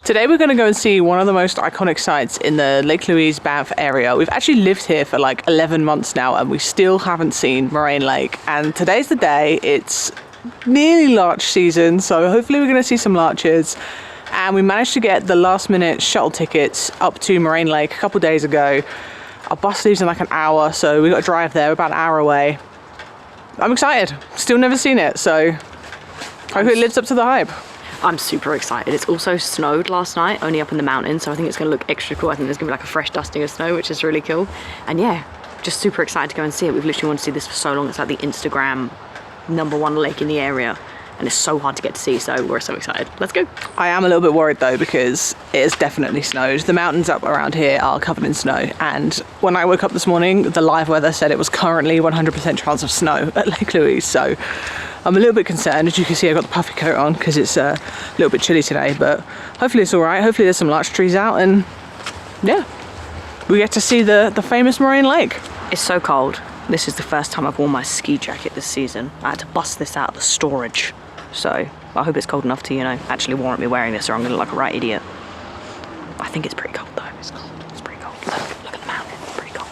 Today we're going to go and see one of the most iconic sites in the Lake Louise Banff area. We've actually lived here for like 11 months now and we still haven't seen Moraine Lake. And today's the day. It's nearly larch season, so hopefully we're going to see some larches. And we managed to get the last minute shuttle tickets up to Moraine Lake a couple days ago. Our bus leaves in like an hour, so we got to drive there. We're about an hour away. I'm excited. Still never seen it, so hope it lives up to the hype. I'm super excited. It's also snowed last night, only up in the mountains, so I think it's going to look extra cool. I think there's going to be like a fresh dusting of snow, which is really cool. And yeah, just super excited to go and see it. We've literally wanted to see this for so long. It's like the Instagram #1 lake in the area. And it's so hard to get to see, so we're so excited. Let's go. I am a little bit worried though, because it has definitely snowed. The mountains up around here are covered in snow, and when I woke up this morning, the live weather said it was currently 100% chance of snow at Lake Louise, so I'm a little bit concerned. As you can see, I've got the puffy coat on because it's a little bit chilly today, but hopefully it's all right. Hopefully there's some larch trees out, and yeah, we get to see the famous Moraine Lake. It's so cold. This is the first time I've worn my ski jacket this season. I had to bust this out of the storage. So I hope it's cold enough to, you know, actually warrant me wearing this, or I'm gonna look like a right idiot. I think it's pretty cold though. It's cold. It's pretty cold. Look at the mountain. It's pretty cold.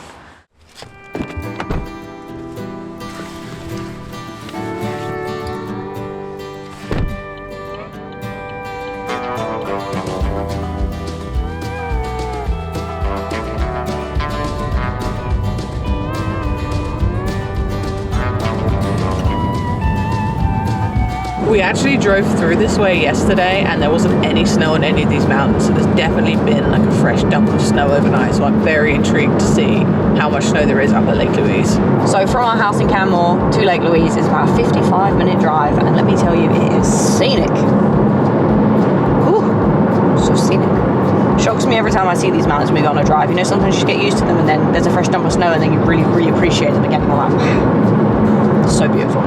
We actually drove through this way yesterday and there wasn't any snow on any of these mountains, so there's definitely been like a fresh dump of snow overnight, so I'm very intrigued to see how much snow there is up at Lake Louise. So from our house in Canmore to Lake Louise is about a 55-minute drive, and let me tell you, it is scenic. Ooh, so scenic. Shocks me every time I see these mountains when we go on a drive. You know, sometimes you just get used to them and then there's a fresh dump of snow and then you really, really appreciate them again. You're like, wow, so beautiful.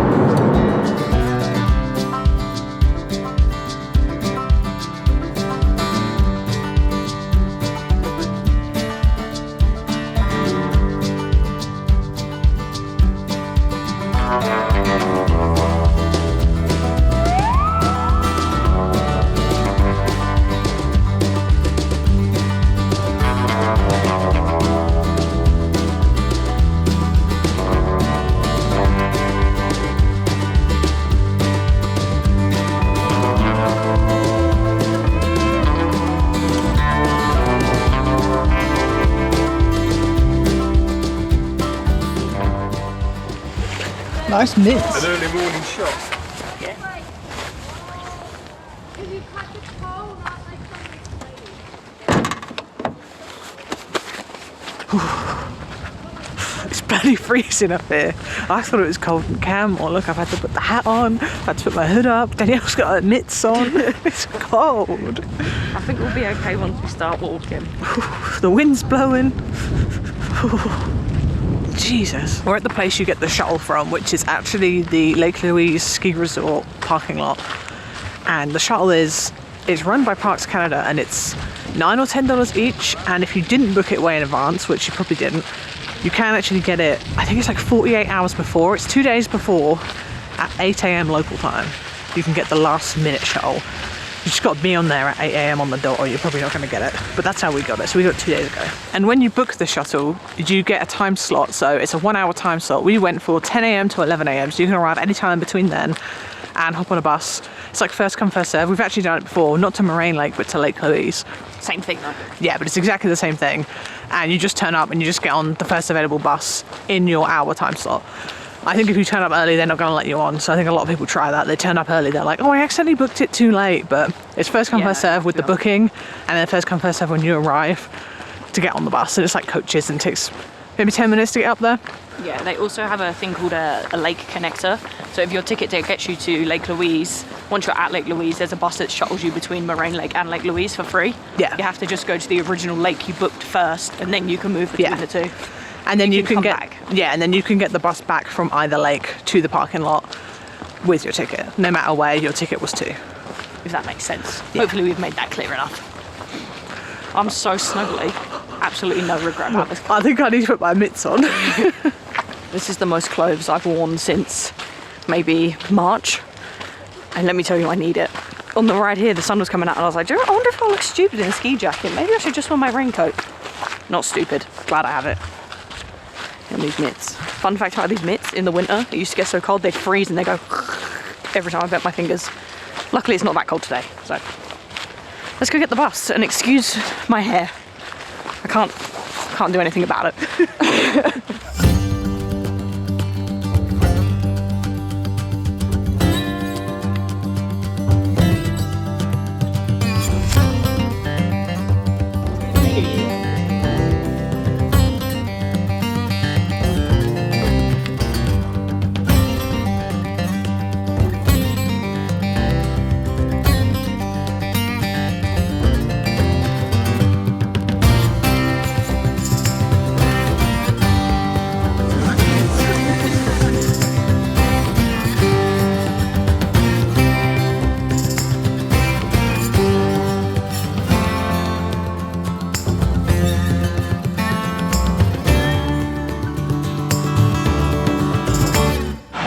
Nice mix. An early morning shot. Yeah. It's bloody freezing up here. I thought it was cold in Canmore. Look, I've had to put the hat on, I've had to put my hood up. Danielle's got her mitts on. It's cold. I think we'll be okay once we start walking. The wind's blowing. Jesus. We're at the place you get the shuttle from, which is actually the Lake Louise ski resort parking lot. And the shuttle it's run by Parks Canada, and it's $9 or $10 each. And if you didn't book it way in advance, which you probably didn't, you can actually get it, I think it's like 48 hours before. It's 2 days before at 8 AM local time. You can get the last minute shuttle. You just got to be on there at 8 AM on the dot or you're probably not going to get it. But that's how we got it. So we got it 2 days ago. And when you book the shuttle, you get a time slot. So it's a 1 hour time slot. We went for 10 AM to 11 AM. So you can arrive any time between then and hop on a bus. It's like first come, first serve. We've actually done it before, not to Moraine Lake, but to Lake Louise. Same thing though. Yeah, but it's exactly the same thing. And you just turn up and you just get on the first available bus in your hour time slot. I think if you turn up early, they're not going to let you on. So I think a lot of people try that. They turn up early, they're like, oh, I accidentally booked it too late. But it's first come, first serve with the booking, and then first come, first serve when you arrive to get on the bus. And it's like coaches, and it takes maybe 10 minutes to get up there. Yeah, they also have a thing called a lake connector. So if your ticket gets you to Lake Louise, once you're at Lake Louise, there's a bus that shuttles you between Moraine Lake and Lake Louise for free. Yeah. You have to just go to the original lake you booked first, and then you can move between the two. And then you can get back. Yeah, and then you can get the bus back from either lake to the parking lot with your ticket, no matter where your ticket was to. If that makes sense. Yeah. Hopefully we've made that clear enough. I'm so snuggly. Absolutely no regret about this. I think I need to put my mitts on. This is the most clothes I've worn since maybe March. And let me tell you, I need it. on the ride here, the sun was coming out and I was like, I wonder if I look stupid in a ski jacket. Maybe I should just wear my raincoat. Not stupid. Glad I have it. And these mitts. Fun fact about these mitts, in the winter, it used to get so cold, they'd freeze and they go every time I bent my fingers. Luckily, it's not that cold today, so. Let's go get the bus and excuse my hair. I can't do anything about it.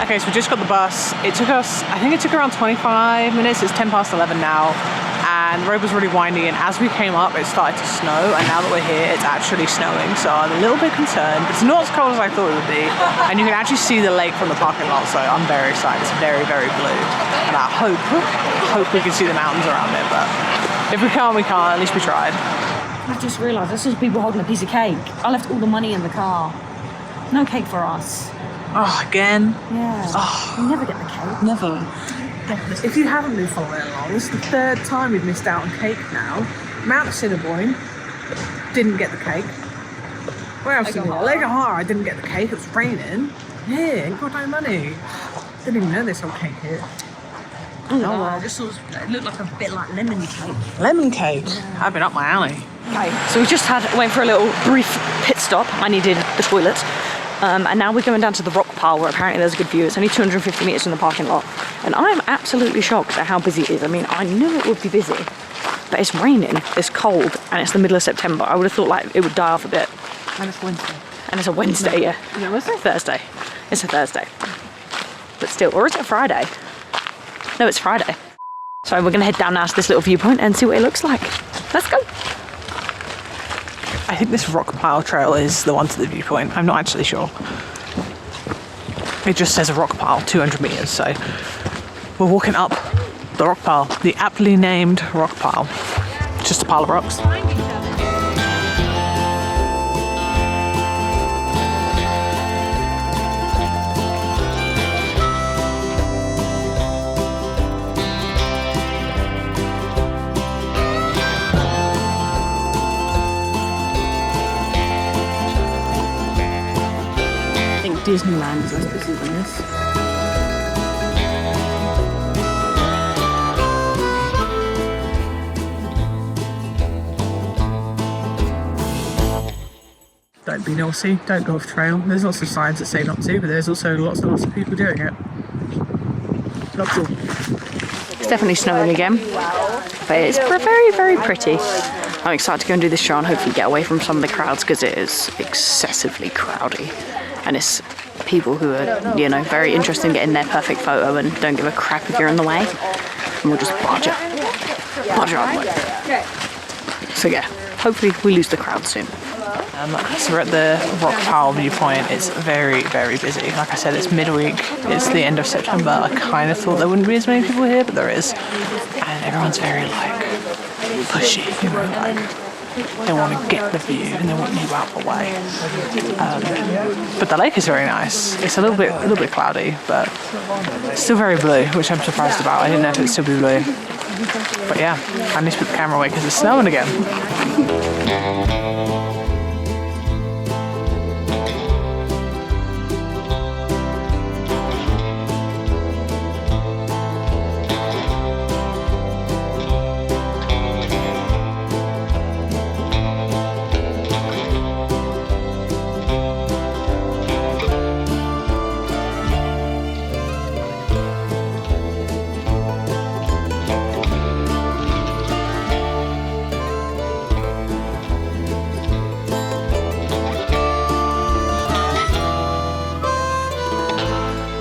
Okay, so we just got the bus. It took us, I think it took around 25 minutes. It's 10 past 11 now. And the road was really windy, and as we came up, it started to snow. And now that we're here, it's actually snowing. So I'm a little bit concerned. It's not as cold as I thought it would be. And you can actually see the lake from the parking lot. So I'm very excited. It's very, very blue. And I hope we can see the mountains around it. But if we can't, we can't. At least we tried. I've just realised there's just people holding a piece of cake. I left all the money in the car. No cake for us. Oh, again? Yeah. Oh. We never get the cake. Never. If you haven't been following along, this is the third time we've missed out on cake now. Mount Assiniboine didn't get the cake. Where else did we go? Lake O'Hara didn't get the cake. It was raining. Yeah, ain't got no money. Didn't even know there's some cake here. Oh, well. This was, it looked like a bit like lemon cake. Lemon cake? Yeah. I've been up my alley. Okay, so we just went for a little brief pit stop. I needed the toilet. And now we're going down to the Rockpile, where apparently there's a good view. It's only 250 metres in the parking lot. And I'm absolutely shocked at how busy it is. I mean, I knew it would be busy, but it's raining, it's cold, and it's the middle of September. I would have thought like it would die off a bit. And it's Wednesday. And it's a Wednesday, yeah. Is it Wednesday? Thursday. It's a Thursday. But still, or is it Friday? No, it's Friday. So we're going to head down now to this little viewpoint and see what it looks like. Let's go. I think this Rockpile trail is the one to the viewpoint. I'm not actually sure. It just says a Rockpile, 200 metres, so we're walking up the Rockpile, the aptly named Rockpile. Just a pile of rocks. Disneyland is less busy than this. Don't be naughty, don't go off trail. There's lots of signs that say not to, but there's also lots of people doing it. Lots of. It's definitely snowing again, but it's very, very pretty. I'm excited to go and do this show and hopefully get away from some of the crowds because it is excessively crowdy. And it's people who are, you know, very interested in getting their perfect photo and don't give a crap if you're in the way. And we'll just barge out of the way. So yeah, hopefully we lose the crowd soon. So we're at the Rockpile viewpoint. It's very, very busy. Like I said, it's midweek. It's the end of September. I kind of thought there wouldn't be as many people here, but there is. And everyone's very, like, pushy, you know, like, they want to get the view and they want you out the way. But the lake is very nice. It's a little bit cloudy, but still very blue, which I'm surprised about. I didn't know if it'd still be blue. But yeah, I need to put the camera away because it's snowing again.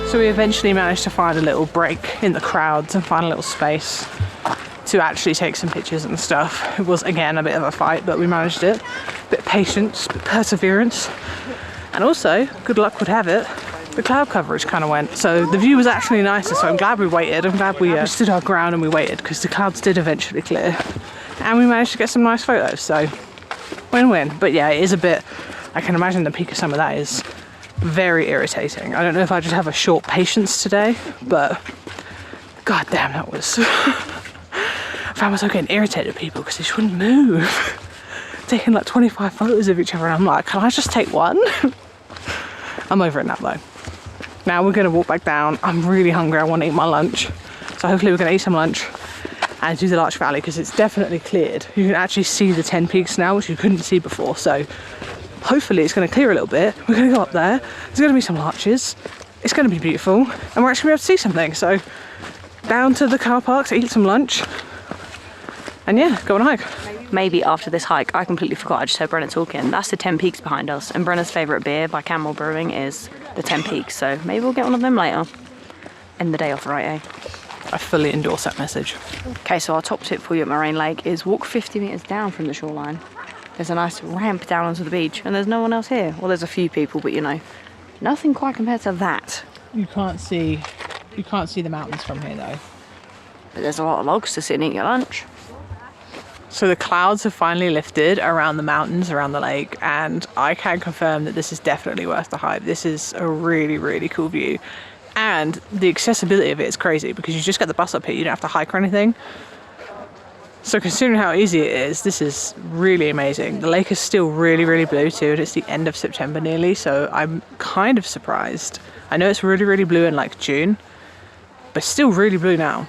So we eventually managed to find a little break in the crowds and find a little space. to actually take some pictures and stuff. It was, again, a bit of a fight, but we managed it. A bit of patience, a bit of perseverance. And also, good luck would have it, the cloud coverage kind of went. So the view was actually nicer, so I'm glad we waited. I'm glad we stood our ground and we waited, because the clouds did eventually clear. And we managed to get some nice photos, so win-win. But yeah, it is a bit, I can imagine the peak of some of that is very irritating. I don't know if I just have a short patience today, but god damn, that was... I found myself getting irritated at people because they just wouldn't move. Taking like 25 photos of each other, and I'm like, can I just take one? I'm over it now though. Now we're gonna walk back down. I'm really hungry, I want to eat my lunch. So hopefully we're gonna eat some lunch and do the Larch Valley, because it's definitely cleared. You can actually see the 10 peaks now, which you couldn't see before. So hopefully it's gonna clear a little bit. We're gonna go up there. There's gonna be some larches. It's gonna be beautiful. And we're actually gonna be able to see something. So down to the car park to eat some lunch. And yeah, go on a hike. Maybe after this hike, I completely forgot, I just heard Brenna talking. That's the 10 Peaks behind us. And Brenna's favourite beer by Canmore Brewing is the 10 Peaks. So maybe we'll get one of them later. End the day off right, eh? I fully endorse that message. Okay, so our top tip for you at Moraine Lake is walk 50 metres down from the shoreline. There's a nice ramp down onto the beach, and there's no one else here. Well, there's a few people, but you know, nothing quite compared to that. You can't see the mountains from here though. But there's a lot of logs to sit and eat your lunch. So the clouds have finally lifted around the mountains, around the lake, and I can confirm that this is definitely worth the hype. This is a really, really cool view. And the accessibility of it is crazy, because you just get the bus up here, you don't have to hike or anything. So considering how easy it is, this is really amazing. The lake is still really, really blue too, and it's the end of September nearly, so I'm kind of surprised. I know it's really, really blue in like June, but still really blue now.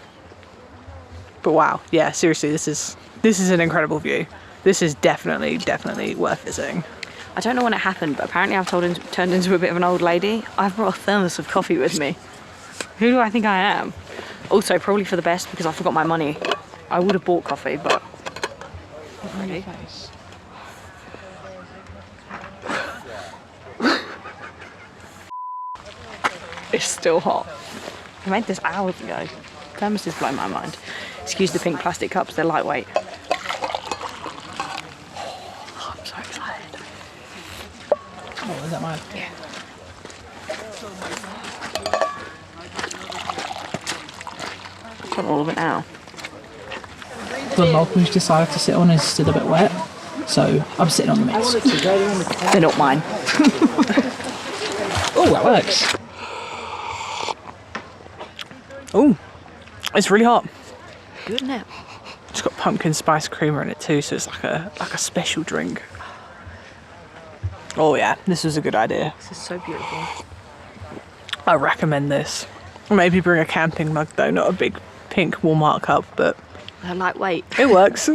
But wow, yeah, seriously, this is an incredible view. This is definitely worth visiting. I don't know when it happened, but apparently I've turned into a bit of an old lady. I've brought a thermos of coffee with me. Who do I think I am? Also, probably for the best, because I forgot my money. I would have bought coffee, but... Ready? It's still hot. I made this hours ago. Thermoses blow my mind. Excuse the pink plastic cups, they're lightweight. Oh, I'm so excited. Oh, is that mine? Yeah. Want all of it now. The log we've decided to sit on is still a bit wet, so I'm sitting on the mix. They're not mine. Oh, that works. Oh, it's really hot. Good now. It's got pumpkin spice creamer in it too, so it's like a special drink. Oh yeah, this was a good idea. This is so beautiful. I recommend this. Maybe bring a camping mug though, not a big pink Walmart cup, but They're lightweight. it works.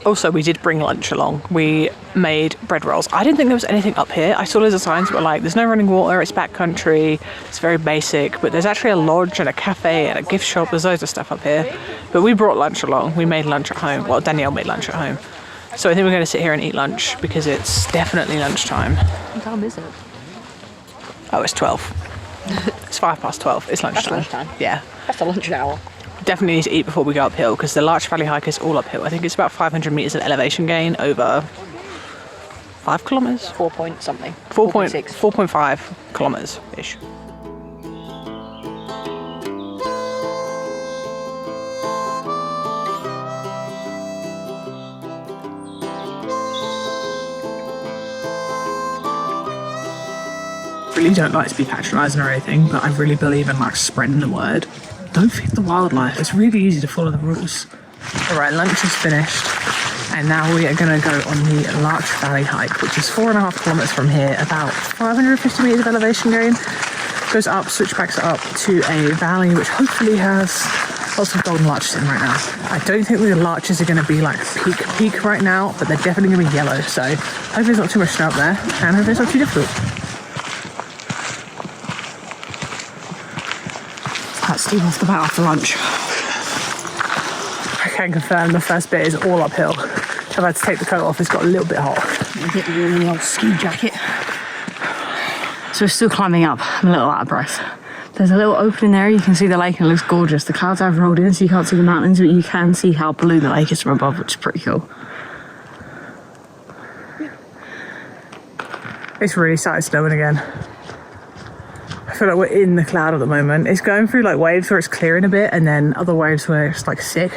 Also, we did bring lunch along. We made bread rolls. I didn't think there was anything up here. I saw loads of signs that were like, there's no running water, it's backcountry, it's very basic, but there's actually a lodge and a cafe and a gift shop. There's loads of stuff up here. But we brought lunch along. We made lunch at home. Well, Danielle made lunch at home. So I think we're going to sit here and eat lunch because it's definitely lunchtime. What time is it? Oh, it's 12. It's 12:05. It's lunchtime. That's lunchtime. Yeah. That's the lunch hour. Definitely need to eat before we go uphill, because the Larch Valley hike is all uphill. I think it's about 500 metres of elevation gain over 5 kilometres? 4 point something. 4.5 kilometres-ish. Really don't like to be patronising or anything, but I really believe in like spreading the word. Don't feed the wildlife. It's really easy to follow the rules. Alright, lunch is finished, and now we are going to go on the Larch Valley hike, which is 4.5 kilometres from here, about 550 metres of elevation gain. Goes up, switchbacks it up to a valley which hopefully has lots of golden larches in right now. I don't think the larches are going to be like peak right now, but they're definitely going to be yellow, so hopefully there's not too much snow up there, and hopefully it's not too difficult. That's Steve off the bat after lunch. I can confirm the first bit is all uphill. I've had to take the coat off, it's got a little bit hot. I get you in the old ski jacket. So we're still climbing up. I'm a little out of breath. There's a little opening there, you can see the lake and it looks gorgeous. The clouds have rolled in so you can't see the mountains, but you can see how blue the lake is from above, which is pretty cool. It's really started snowing again. I feel like we're in the cloud at the moment. It's going through like waves where it's clearing a bit and then other waves where it's like sick.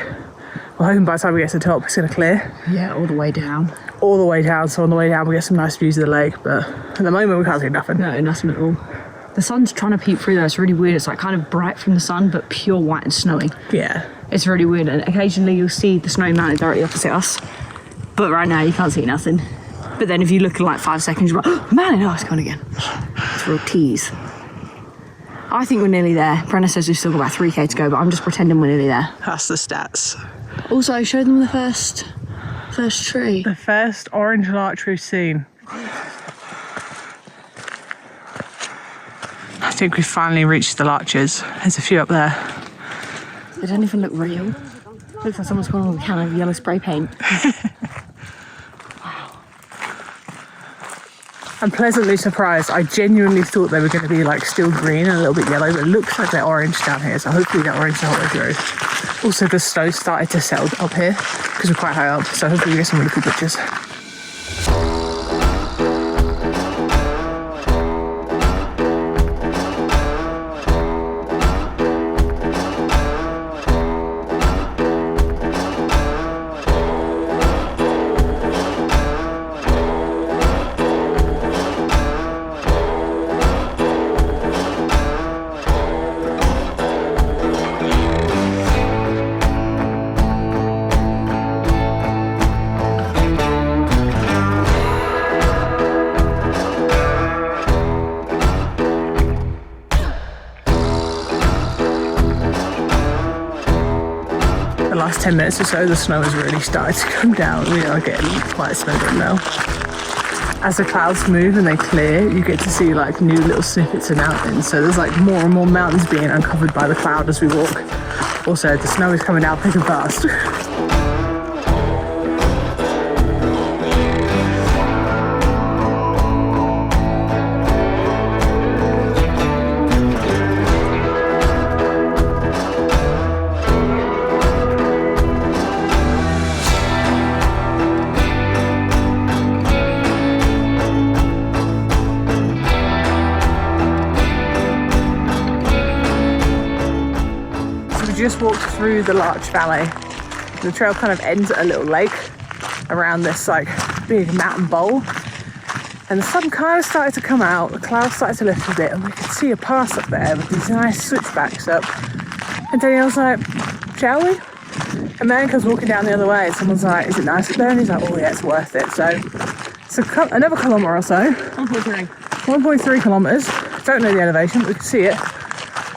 We're hoping by the time we get to the top it's going to clear. Yeah, all the way down. All the way down, so on the way down we get some nice views of the lake, but at the moment we can't see nothing. No, nothing at all. The sun's trying to peep through there, it's really weird. It's like kind of bright from the sun, but pure white and snowy. Yeah. It's really weird, and occasionally you'll see the snowy mountain directly opposite us. But right now you can't see nothing. But then if you look in like 5 seconds, you're like, oh, man, oh, it's gone again. It's a real tease. I think we're nearly there. Brenna says we've still got about 3k to go, but I'm just pretending we're nearly there. That's the stats. Also, show them the first tree. The first orange larch we've seen. I think we've finally reached the larches. There's a few up there. They don't even look real. Looks like someone's put on a can of yellow spray paint. I'm pleasantly surprised. I genuinely thought they were going to be like still green and a little bit yellow, but it looks like they're orange down here, so hopefully they're orange the whole way through. Also, the snow started to settle up here because we're quite high up, so hopefully we get some really cool pictures. The last 10 minutes or so, the snow has really started to come down. We are getting quite snowed in now. As the clouds move and they clear, you get to see like new little snippets of mountains. So there's like more and more mountains being uncovered by the cloud as we walk. Also, the snow is coming down thick and fast. Just walked through the Larch Valley. The trail kind of ends at a little lake around this like big mountain bowl, and the sun kind of started to come out, the clouds started to lift a bit, and we could see a pass up there with these nice switchbacks up. And Danielle's like, shall we? And then comes walking down the other way and someone's like, is it nice up there? And he's like, oh yeah, it's worth it. So another kilometre or so. 1.3 kilometres. Don't know the elevation, but we can see it.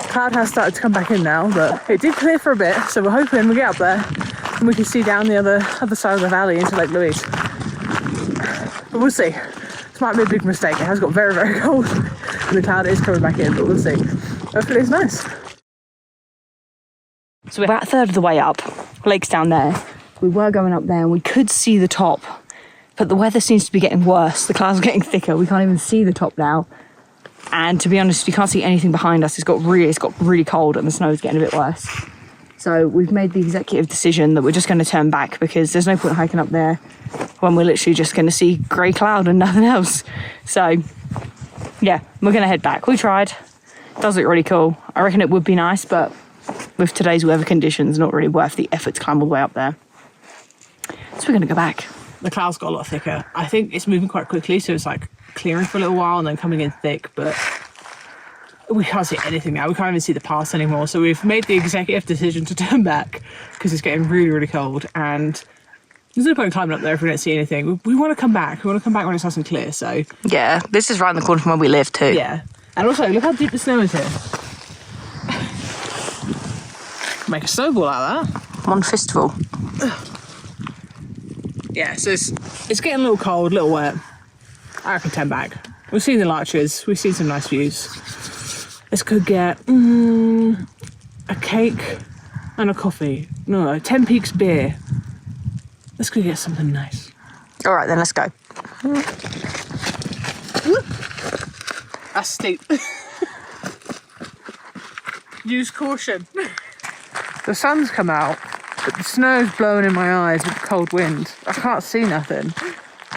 Cloud has started to come back in now, but it did clear for a bit, so we're hoping we get up there and we can see down the other side of the valley into Lake Louise. But we'll see. This might be a big mistake. It has got very, very cold and the cloud is coming back in, but we'll see. Hopefully it's nice. So we're about a third of the way up. Lake's down there. We were going up there and we could see the top, but the weather seems to be getting worse. The clouds are getting thicker. We can't even see the top now. And to be honest, you can't see anything behind us. It's got really cold and the snow is getting a bit worse. So we've made the executive decision that we're just going to turn back because there's no point hiking up there when we're literally just going to see grey cloud and nothing else. So yeah, we're going to head back. We tried. It does look really cool. I reckon it would be nice, but with today's weather conditions, not really worth the effort to climb all the way up there. So we're going to go back. The clouds got a lot thicker. I think it's moving quite quickly, so it's like clearing for a little while and then coming in thick, but we can't see anything now. We can't even see the pass anymore. So we've made the executive decision to turn back because it's getting really, really cold and there's no point in climbing up there if we don't see anything. We want to come back. We want to come back when it's nice and clear, so. Yeah, this is right in the corner from where we live too. Yeah. And also, look how deep the snow is here. Make a snowball out of that. One fistful. Yeah, so it's getting a little cold, a little wet. I reckon 10 back. We've seen the larches, we've seen some nice views. Let's go get a cake and a coffee. No, 10 Peaks beer. Let's go get something nice. All right, then let's go. That's steep. Use caution. The sun's come out, but the snow's blowing in my eyes with the cold wind. I can't see nothing.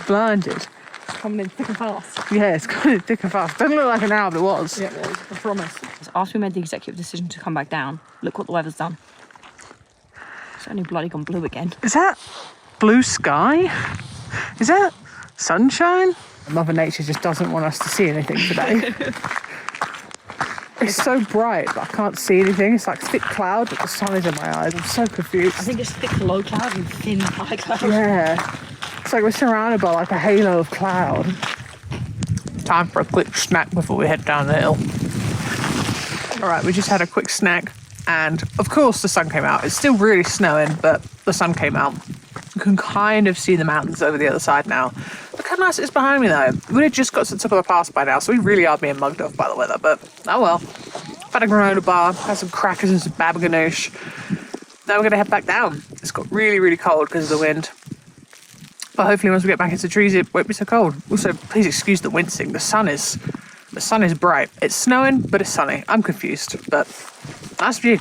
Blinded. It's coming in thick and fast. Yeah, it's coming in thick and fast. Doesn't look like an hour, but it was. Yeah, it was. I promise. So after we made the executive decision to come back down, look what the weather's done. It's only bloody gone blue again. Is that blue sky? Is that sunshine? Mother Nature just doesn't want us to see anything today. It's so bright, but I can't see anything. It's like thick cloud, but the sun is in my eyes. I'm so confused. I think it's thick low cloud and thin high cloud. Yeah. It's like we're surrounded by like a halo of cloud. Time for a quick snack before we head down the hill. All right, we just had a quick snack, and of course the sun came out. It's still really snowing, but the sun came out. You can kind of see the mountains over the other side now. Look how nice it is behind me though. We had just got to the top of the pass by now, so we really are being mugged off by the weather, but oh well. I've had a granola bar, had some crackers and some baba ganoush. Now we're gonna head back down. It's got really, really cold because of the wind. But hopefully once we get back into the trees, it won't be so cold. Also, please excuse the wincing. The sun is bright. It's snowing, but it's sunny. I'm confused, but nice view.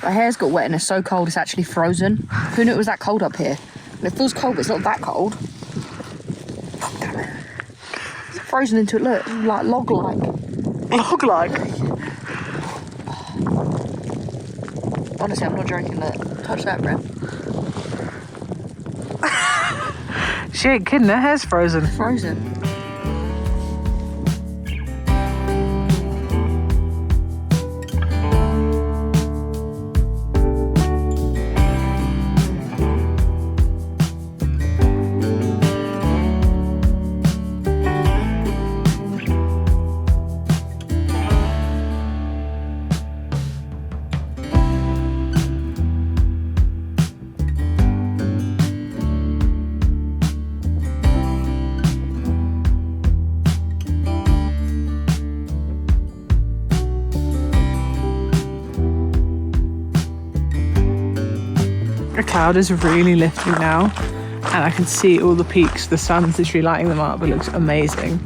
My hair's got wet and it's so cold it's actually frozen. Who knew it was that cold up here? And it feels cold, but it's not that cold. Damn it. It's frozen into it, look, like log-like. Log-like? Honestly, I'm not joking, look. Touch that, Bren. She ain't kidding, her hair's frozen. Frozen. The cloud is really lifting now, and I can see all the peaks. The sun's literally lighting them up. It looks amazing.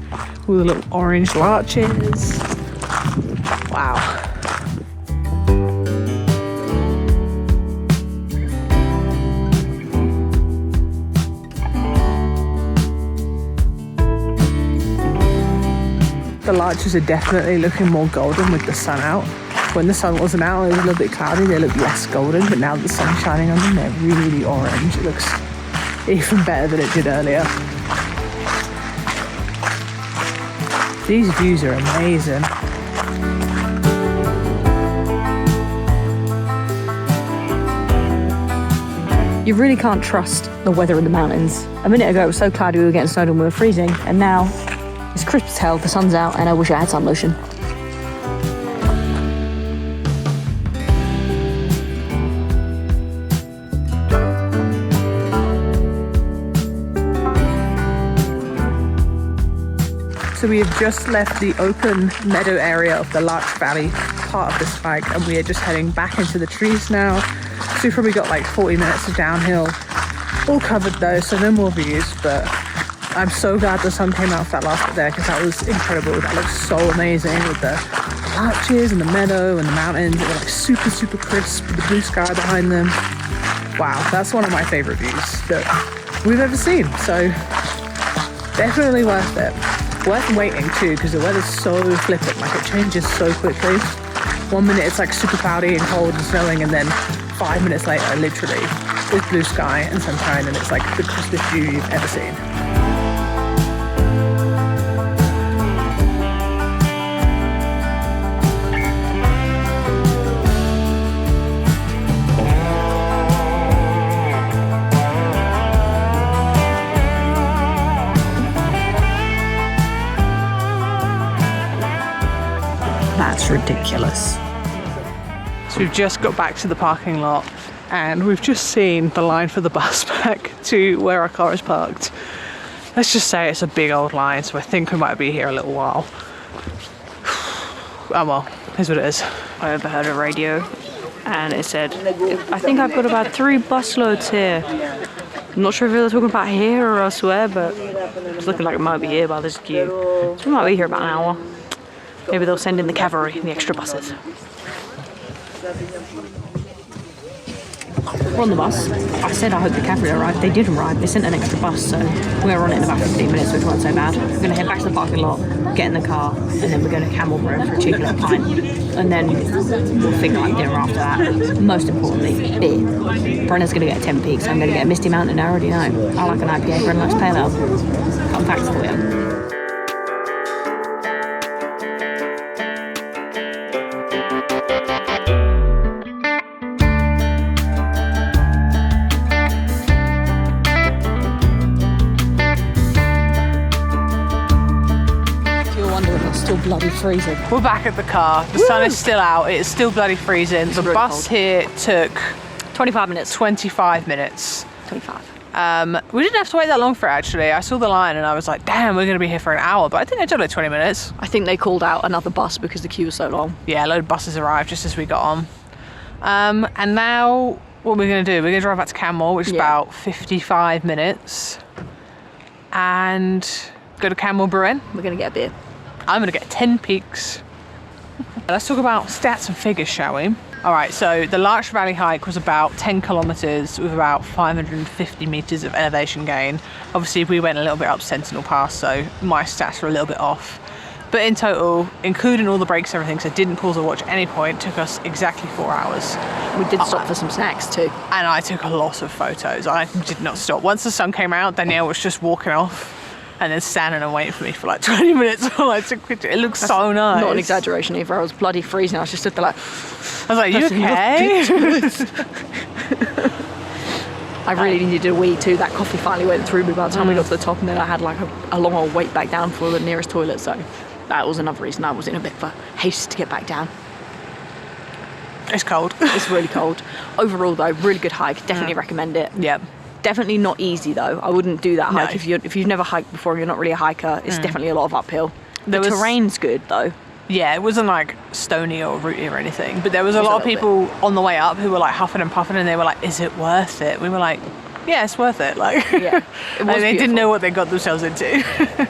All the little orange larches. Wow. The larches are definitely looking more golden with the sun out. When the sun wasn't out, it was a little bit cloudy, they look less golden, but now that the sun's shining on them, they're really orange. It looks even better than it did earlier. These views are amazing. You really can't trust the weather in the mountains. A minute ago it was so cloudy we were getting snowed and we were freezing, and now it's crisp as hell, the sun's out, and I wish I had sun lotion. So we have just left the open meadow area of the Larch Valley part of this hike, and we are just heading back into the trees now. So we've probably got like 40 minutes of downhill, all covered though, so no more views, but I'm so glad the sun came out for that last bit there, because that was incredible. That looks so amazing with the larches and the meadow and the mountains. They were like super, super crisp with the blue sky behind them. Wow, that's one of my favorite views that we've ever seen, so definitely worth it. Worth waiting too, because the weather's so flippant, like it changes so quickly. 1 minute it's like super cloudy and cold and snowing, and then 5 minutes later, literally, with blue sky and sunshine, and it's like the crispest view you've ever seen. That's ridiculous. So we've just got back to the parking lot, and we've just seen the line for the bus back to where our car is parked. Let's just say it's a big old line, so I think we might be here a little while. Oh well, here's what it is. I overheard a radio and it said, I think I've got about 3 busloads here. I'm not sure if they're talking about here or elsewhere, but it's looking like it might be here by this queue. So we might be here about an hour. Maybe they'll send in the cavalry and the extra buses. We're on the bus. I said I hope the cavalry arrived. They did arrive. They sent an extra bus, so we're on it in about 15 minutes, which wasn't so bad. We're going to head back to the parking lot, get in the car, and then we're going to Canmore Brewing for a cheeky little pint. And then we'll figure out dinner after that. Most importantly, beer. Brenna's going to get a 10 Peaks. I'm going to get a Misty Mountain, I already know. I like an IPA. Brenna likes pale ale. Fun facts for you. Bloody freezing. We're back at the car. The sun is still out. It's still bloody freezing. The really bus cold. here took 25 minutes. 25 minutes. 25. We didn't have to wait that long for it, actually. I saw the line and I was like, damn, we're going to be here for an hour. But I think it took like 20 minutes. I think they called out another bus because the queue was so long. Yeah, a load of buses arrived just as we got on. And now what we're going to do, we're going to drive back to Canmore, which is about 55 minutes. And go to Canmore Brewing. We're going to get a beer. I'm going to get 10 Peaks. Let's talk about stats and figures, shall we? All right, so the Larch Valley hike was about 10 kilometres with about 550 metres of elevation gain. Obviously, we went a little bit up Sentinel Pass, so my stats were a little bit off. But in total, including all the breaks and everything, so I didn't pause the watch at any point, took us exactly 4 hours. We did stop for some snacks too. And I took a lot of photos. I did not stop. Once the sun came out, Danielle was just walking off and then standing and waiting for me for like 20 minutes while I took pictures. It looks so nice. Not an exaggeration either. I was bloody freezing. I was just stood there like... I was like, you okay? I really needed a wee too. That coffee finally went through me by the time we got to the top, and then I had like a long old wait back down for the nearest toilet, so that was another reason I was in a bit of a haste to get back down. It's cold. It's really cold. Overall though, really good hike. Definitely recommend it. Yep. Definitely not easy though. I wouldn't do that hike No. if you've never hiked before and you're not really a hiker. It's definitely a lot of uphill. The terrain's good though. Yeah, it wasn't like stony or rooty or anything, but there was a lot of people on the way up who were like huffing and puffing, and they were like, is it worth it? We were like, yeah, it's worth it. Like, yeah, it was they didn't know what they got themselves into.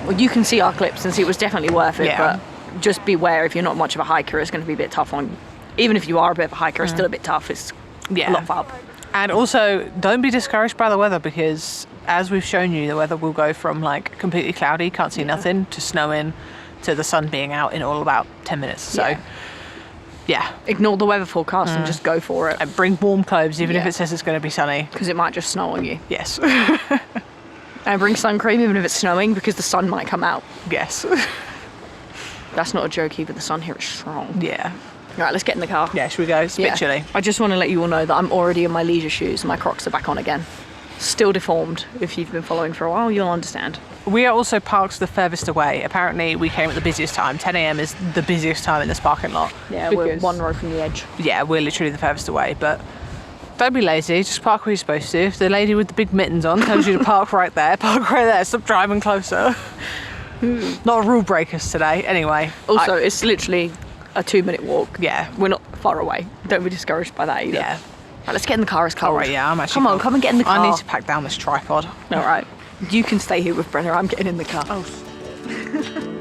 Well, you can see our clips and see it was definitely worth it, Yeah. but just beware if you're not much of a hiker, it's going to be a bit tough on you. Even if you are a bit of a hiker, it's still a bit tough. It's a lot of up. And also, don't be discouraged by the weather, because as we've shown you, the weather will go from like completely cloudy, can't see nothing, to snowing, to the sun being out in all about 10 minutes. So, yeah. Ignore the weather forecast and just go for it. And bring warm clothes, even if it says it's going to be sunny. Because it might just snow on you. Yes. And bring sun cream even if it's snowing, because the sun might come out. Yes. That's not a joke either, the sun here is strong. Yeah. Right, let's get in the car. Yeah, should we go? It's a bit chilly. I just want to let you all know that I'm already in my leisure shoes. My Crocs are back on again. Still deformed. If you've been following for a while, you'll understand. We are also parked the furthest away. Apparently, we came at the busiest time. 10 a.m. is the busiest time in this parking lot. Yeah, we're one row from the edge. Yeah, we're literally the furthest away, but don't be lazy. Just park where you're supposed to. If the lady with the big mittens on tells you to park right there, park right there. Stop driving closer. Not rule breakers today. Anyway. Also, it's literally a 2-minute walk. Yeah. We're not far away. Don't be discouraged by that either. Yeah. Right, let's get in the car. It's cold. All right, yeah, I'm actually Come on, cold. come and get in the car. I need to pack down this tripod. All right. You can stay here with Brenna. I'm getting in the car. Oh.